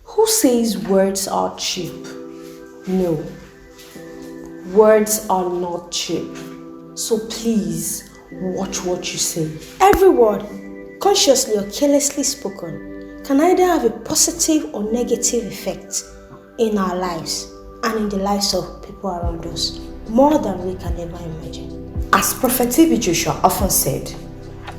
Who says words are cheap? No, words are not cheap. So please watch what you say. Every word, consciously or carelessly spoken, can either have a positive or negative effect in our lives and in the lives of people around us, more than we can ever imagine. As Prophet T.B. Joshua often said,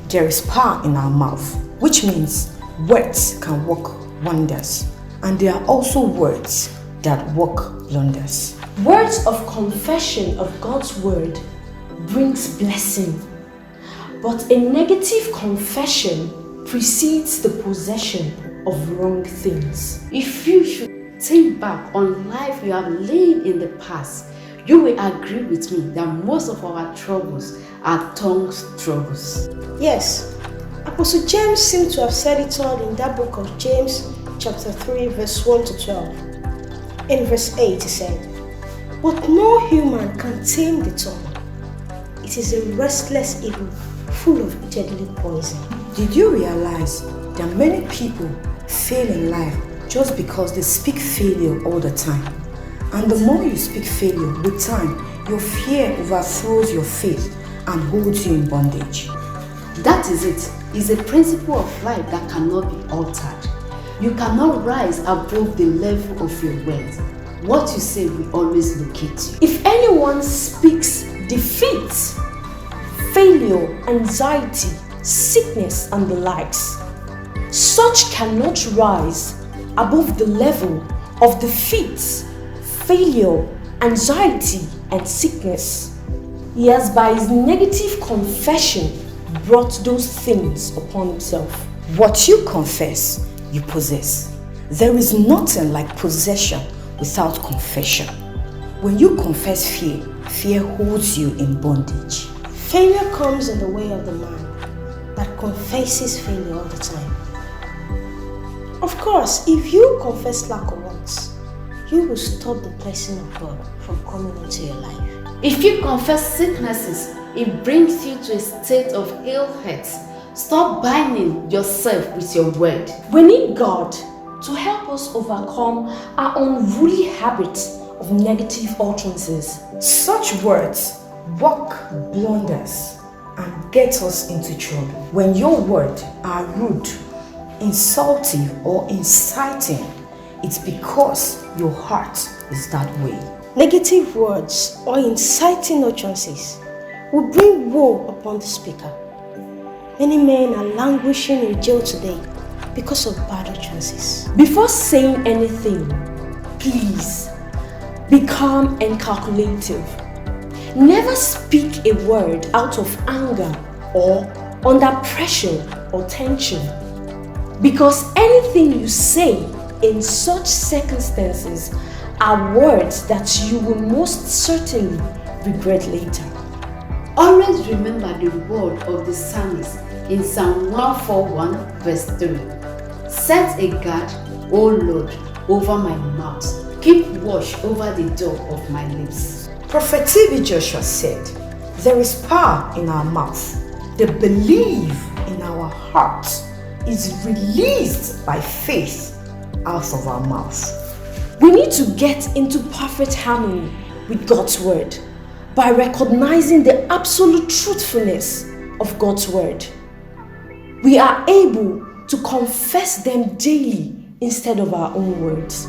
there is power in our mouth, which means words can work wonders. And there are also words that work blunders. Words of confession of God's word brings blessing, but a negative confession precedes the possession of wrong things. If you should think back on life you have lived in the past, you will agree with me that most of our troubles are tongue troubles. Yes, Apostle James seemed to have said it all in that book of James chapter 3 verse 1 to 12. In verse 8 he said, "But no human can tame the tongue. It is a restless evil, full of deadly poison." Did you realize that many people fail in life just because they speak failure all the time? And the more you speak failure, with time, your fear overthrows your faith and holds you in bondage. That is it. It's a principle of life that cannot be altered. You cannot rise above the level of your words. What you say will always locate you. If anyone speaks defeat, failure, anxiety, sickness, and the likes, such cannot rise above the level of defeat, failure, anxiety, and sickness. He has by his negative confession brought those things upon himself. What you confess, you possess. There is nothing like possession without confession. When you confess fear, fear holds you in bondage. Failure comes in the way of the man that confesses failure all the time. Of course, if you confess lack of once, you will stop the blessing of God from coming into your life. If you confess sicknesses, it brings you to a state of ill health. Stop binding yourself with your word. We need God to help us overcome our unruly habits of negative utterances. Such words work blunders and get us into trouble. When your words are rude, insulting, or inciting, it's because your heart is that way. Negative words or inciting utterances will bring woe upon the speaker. Many men are languishing in jail today because of bad utterances. Before saying anything, please be calm and calculative. Never speak a word out of anger or under pressure or tension, because anything you say in such circumstances are words that you will most certainly regret later. Always remember the word of the psalmist in Psalm 141 verse 3. Set a guard, O Lord, over my mouth. Keep watch over the door of my lips. Prophet T.B. Joshua said, there is power in our mouth. The belief in our heart is released by faith out of our mouth. We need to get into perfect harmony with God's word by recognizing the absolute truthfulness of God's word. We are able to confess them daily instead of our own words.